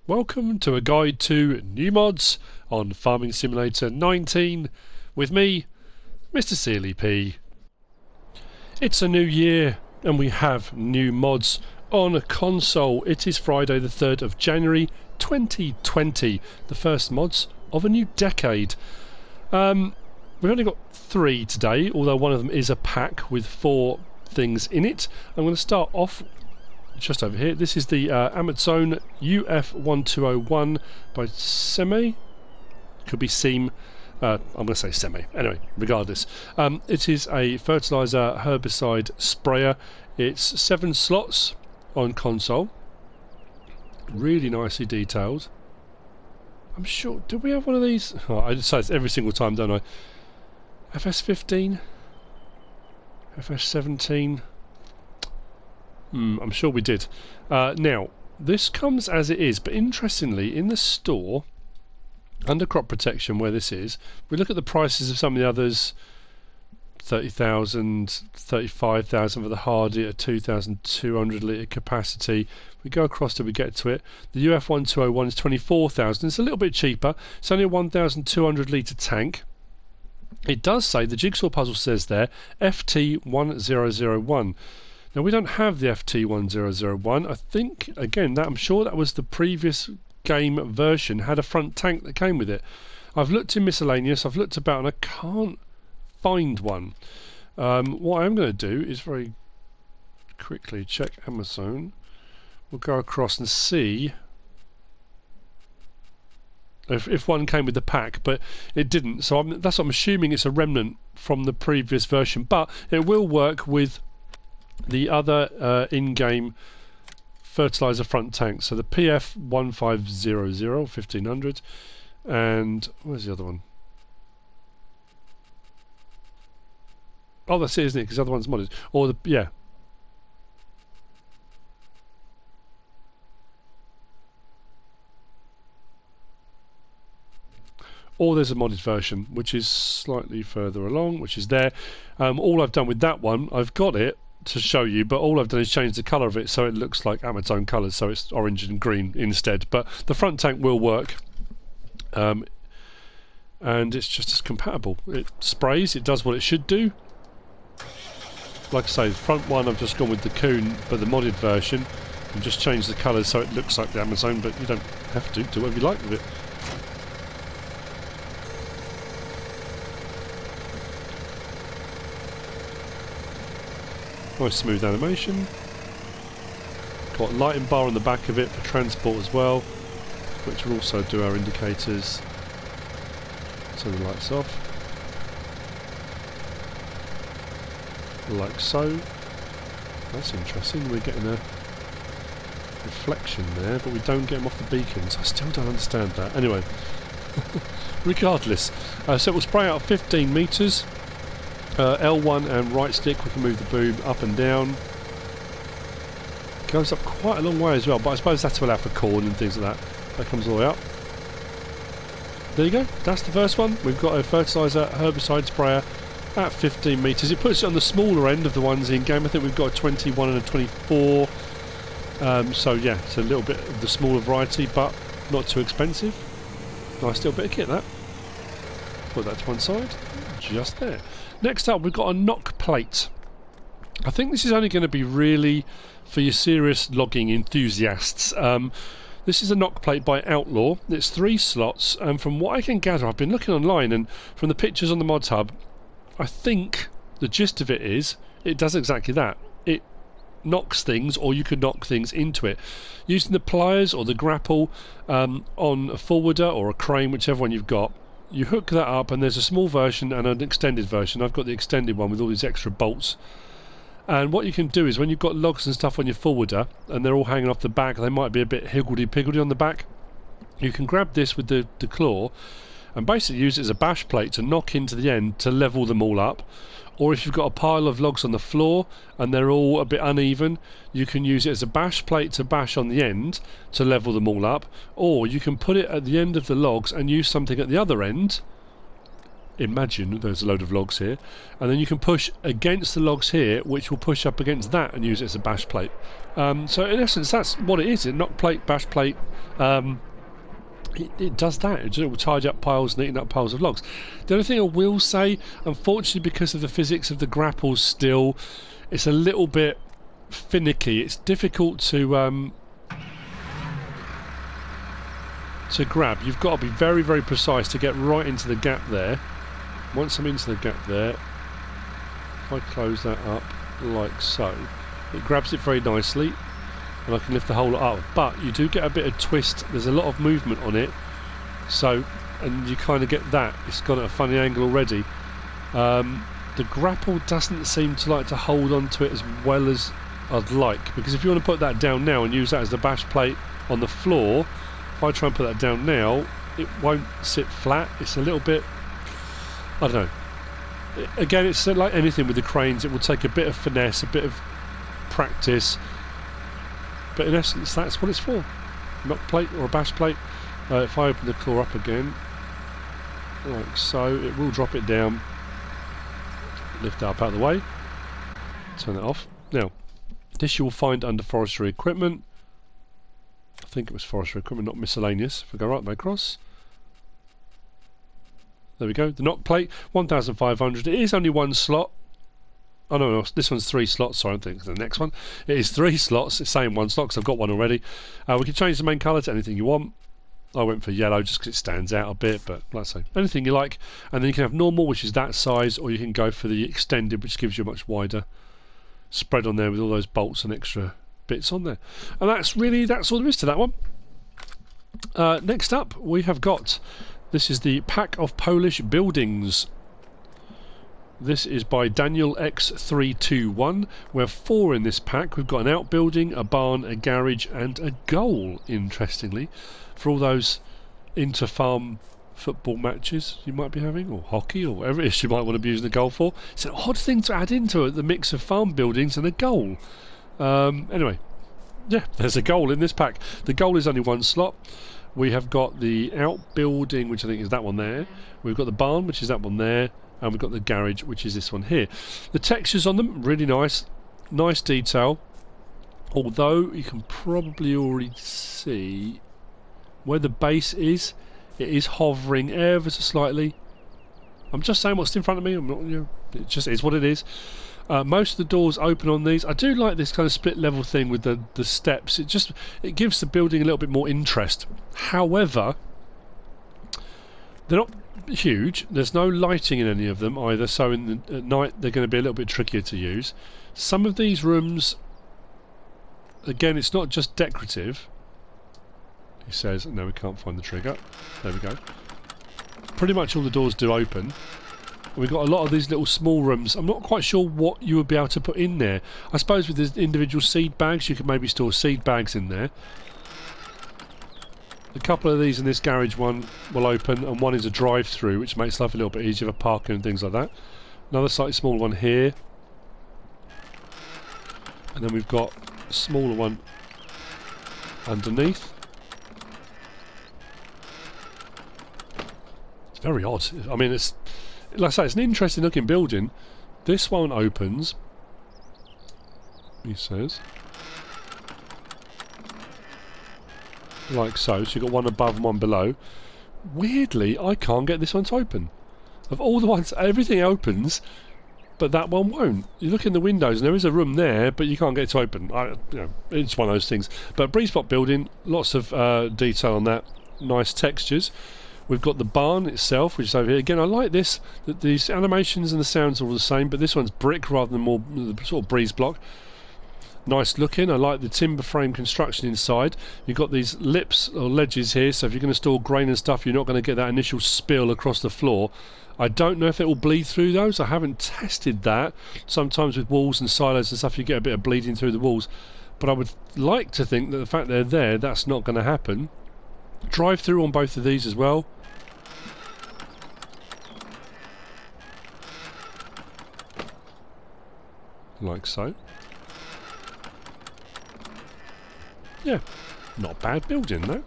Welcome to a guide to new mods on Farming Simulator 19 with me, MrSealyp. It's a new year and we have new mods on a console. It is Friday the 3rd of January 2020, the first mods of a new decade. We've only got 3 today, although one of them is a pack with 4 things in it. I'm going to start off just over here. This is the Amazon UF1201 by Seme. Could be Seme. I'm going to say Seme. Anyway, regardless. It is a fertilizer herbicide sprayer. It's 7 slots on console. Really nicely detailed. I'm sure. Do we have one of these? Oh, I say this every single time, don't I? FS15? FS17? I'm sure we did. Now, this comes as it is, but interestingly, in the store, under crop protection, where this is, we look at the prices of some of the others. 30,000, 35,000 for the Hardy at a 2,200 litre capacity. We go across till we get to it. The UF1201 is 24,000. It's a little bit cheaper. It's only a 1,200 litre tank. It does say, the jigsaw puzzle says there, FT1001. Now we don't have the FT1001. I think, again, that I'm sure that was the previous game version, had a front tank that came with it. I've looked in miscellaneous, I've looked about, and I can't find one. What I'm going to do is very quickly check Amazon. We'll go across and see if one came with the pack, but it didn't. So that's what I'm assuming. It's a remnant from the previous version, but it will work with the other in-game fertilizer front tank. So the PF1500 1500, and where's the other one? Oh, that's it, isn't it? Because the other one's modded. Or the Or there's a modded version, which is slightly further along, which is there. All I've done with that one, I've got it to show you, but all I've done is change the colour of it so it looks like Amazon colours, so it's orange and green instead. But the front tank will work, and it's just as compatible. It sprays, it does what it should do. Like I say, the front one I've just gone with the Coon, but the modded version, and just changed the colours so it looks like the Amazon, but you don't have to. Do whatever you like with it. Nice smooth animation. Got a lighting bar on the back of it for transport as well, which will also do our indicators. Turn the lights off. Like so. That's interesting. We're getting a reflection there, but we don't get them off the beacons. I still don't understand that. Anyway, regardless. So it will spray out 15 metres. L1 and right stick, we can move the boom up and down. Goes up quite a long way as well, but I suppose that's to allow for corn and things like that. That comes all the way up. There you go, that's the first one. We've got a fertiliser herbicide sprayer at 15 metres. It puts it on the smaller end of the ones in game. I think we've got a 21 and a 24. So yeah, it's a little bit of the smaller variety, but not too expensive. Nice little bit of kit, that. Put that to one side, just there. Next up, we've got a knock plate. I think this is only going to be really for your serious logging enthusiasts. This is a knock plate by Outlaw. It's 3 slots, and from what I can gather, I've been looking online, and from the pictures on the Modhub, I think the gist of it is it does exactly that. It knocks things, or you could knock things into it using the pliers or the grapple on a forwarder or a crane, whichever one you've got. You hook that up, and there's a small version and an extended version. I've got the extended one with all these extra bolts. And what you can do is when you've got logs and stuff on your forwarder and they're all hanging off the back, they might be a bit higgledy-piggledy on the back, you can grab this with the claw and basically use it as a bash plate to knock into the end to level them all up. Or if you've got a pile of logs on the floor and they're all a bit uneven, you can use it as a bash plate to bash on the end to level them all up. Or you can put it at the end of the logs and use something at the other end imagine there's a load of logs here, and then you can push against the logs here, which will push up against that and use it as a bash plate. So in essence, that's what it is. It knock plate, bash plate. It does that. It will tidy up piles and eating up piles of logs. The other thing I will say, unfortunately, because of the physics of the grapples still, it's a little bit finicky. It's difficult to grab. You've got to be very, very precise to get right into the gap there. Once I'm into the gap there, if I close that up like so, it grabs it very nicely, and I can lift the whole lot up. But you do get a bit of twist. There's a lot of movement on it, so, and you kind of get that. It's got a funny angle already. The grapple doesn't seem to like to hold on to it as well as I'd like, because if you want to put that down now and use that as the bash plate on the floor, if I try and put that down now, it won't sit flat. It's a little bit, I don't know. Again, it's like anything with the cranes, it will take a bit of finesse, a bit of practice, but in essence that's what it's for. Knock plate or a bash plate. If I open the claw up again like so, it will drop it down, lift it up out of the way, turn it off. Now this you will find under forestry equipment. I think it was forestry equipment, not miscellaneous. If I go right way across, there we go, the knock plate, 1500. It is only one slot. Oh no, this one's 3 slots, sorry, I think the next one. It is 3 slots, it's saying 1 slot because I've got one already. We can change the main colour to anything you want. I went for yellow just because it stands out a bit, but like I say, anything you like. And then you can have normal, which is that size, or you can go for the extended, which gives you a much wider spread on there with all those bolts and extra bits on there. And that's all there is to that one. Next up, we have got, this is the Pack of Polish Buildings. This is by Danielx321. We have 4 in this pack. We've got an outbuilding, a barn, a garage, and a goal, interestingly, for all those inter-farm football matches you might be having, or hockey, or whatever it is you might want to be using a goal for. It's an odd thing to add into it, the mix of farm buildings and a goal. Anyway, yeah, there's a goal in this pack. The goal is only 1 slot. We have got the outbuilding, which I think is that one there. We've got the barn, which is that one there. And we've got the garage, which is this one here. The textures on them, really nice. Nice detail. Although, you can probably already see where the base is. It is hovering ever so slightly. I'm just saying what's in front of me. I'm not, you know, it just is what it is. Most of the doors open on these. I do like this kind of split level thing with the steps. It gives the building a little bit more interest. However, they're not huge. There's no lighting in any of them either, so at night they're going to be a little bit trickier to use. Some of these rooms, again, it's not just decorative. He says, no, we can't find the trigger. There we go. Pretty much all the doors do open. We've got a lot of these little small rooms. I'm not quite sure what you would be able to put in there. I suppose with the individual seed bags, you could maybe store seed bags in there. A couple of these in this garage one will open, and one is a drive-through, which makes life a little bit easier for parking and things like that. Another slightly smaller one here. And then we've got a smaller one underneath. It's very odd. I mean, it's, like I say, it's an interesting looking building. This one opens, he says, like so. So you've got one above and one below. Weirdly, I can't get this one to open. Of all the ones, everything opens, but that one won't. You look in the windows and there is a room there, but you can't get it to open. You know, it's one of those things. But breeze block building, lots of detail on that. Nice textures. We've got the barn itself, which is over here. Again, I like this. That these animations and the sounds are all the same, but this one's brick rather than more sort of breeze block. Nice looking. I like the timber frame construction inside. You've got these lips or ledges here, so if you're going to store grain and stuff, you're not going to get that initial spill across the floor. I don't know if it will bleed through those. I haven't tested that. Sometimes with walls and silos and stuff, you get a bit of bleeding through the walls. But I would like to think that the fact they're there, that's not going to happen. Drive-through on both of these as well. Like so. Yeah, not a bad building though.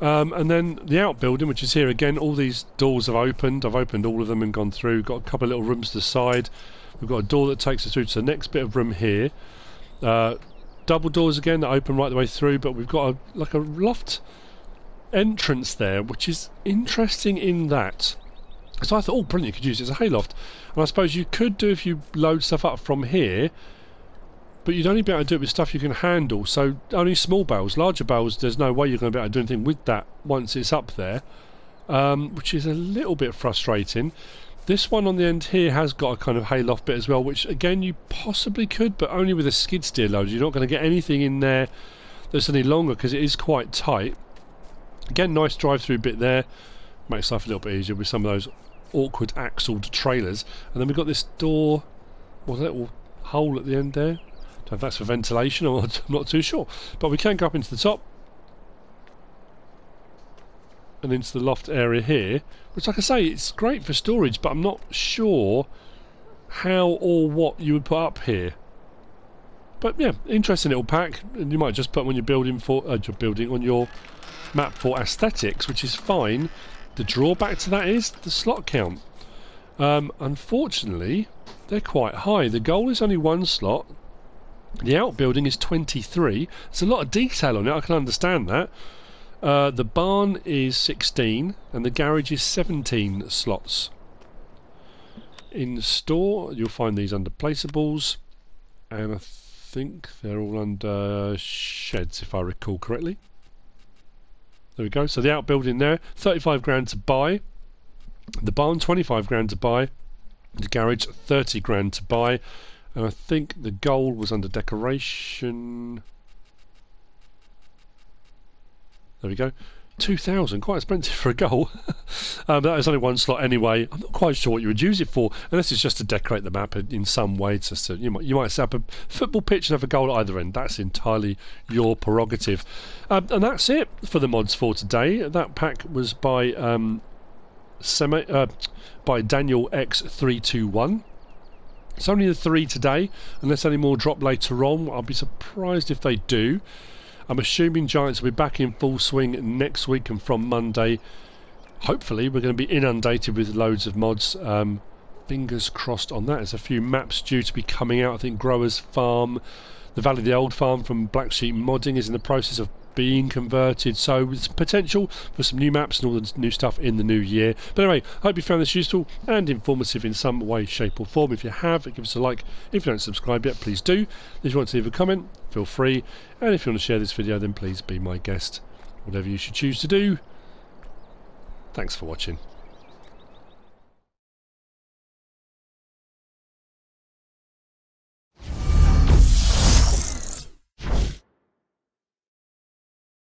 And then the outbuilding, which is here again. All these doors have opened. I've opened all of them and gone through. Got a couple of little rooms to the side. We've got a door that takes us through to the next bit of room here. Double doors again that open right the way through, but we've got like a loft entrance there, which is interesting in that. So I thought, oh brilliant, you could use it as a hayloft. And I suppose you could do if you load stuff up from here, but you'd only be able to do it with stuff you can handle, so only small bales. Larger bales, there's no way you're going to be able to do anything with that once it's up there, which is a little bit frustrating. This one on the end here has got a kind of hayloft bit as well, which again you possibly could, but only with a skid steer loader. You're not going to get anything in there that's any longer because it is quite tight. Again, nice drive-through bit there. Makes life a little bit easier with some of those awkward axled trailers. And then we've got this door, well, a little hole at the end there. Don't know if that's for ventilation or I'm not too sure. But we can go up into the top and into the loft area here, which, like I say, it's great for storage, but I'm not sure how or what you would put up here. But yeah, interesting little pack, and you might just put when you're building on your map for aesthetics, which is fine. The drawback to that is the slot count. Unfortunately, they're quite high. The goal is only 1 slot. The outbuilding is 23. There's a lot of detail on it, I can understand that. The barn is 16 and the garage is 17 slots. In the store you'll find these under placeables, and I think they're all under sheds if I recall correctly. There we go. So the outbuilding there, 35 grand to buy. The barn, 25 grand to buy. The garage, 30 grand to buy. And I think the gold was under decoration. There we go. 2,000, quite expensive for a goal. That is only 1 slot anyway. I'm not quite sure what you would use it for, unless it's just to decorate the map in some way. It's just you might set up a football pitch and have a goal at either end. That's entirely your prerogative. And that's it for the mods for today. That pack was by Danielx321. It's only the 3 today, unless any more drop later on. I'll be surprised if they do. I'm assuming Giants will be back in full swing next week, and from Monday, hopefully, we're going to be inundated with loads of mods. Fingers crossed on that. There's a few maps due to be coming out. I think Growers Farm, the Valley of the Old Farm from Black Sheep Modding is in the process of being converted, so there's potential for some new maps and all the new stuff in the new year. But anyway, I hope you found this useful and informative in some way, shape or form. If you have, give us a like. If you don't subscribe yet, please do. If you want to leave a comment, feel free, and if you want to share this video, then please be my guest. Whatever you should choose to do. Thanks for watching.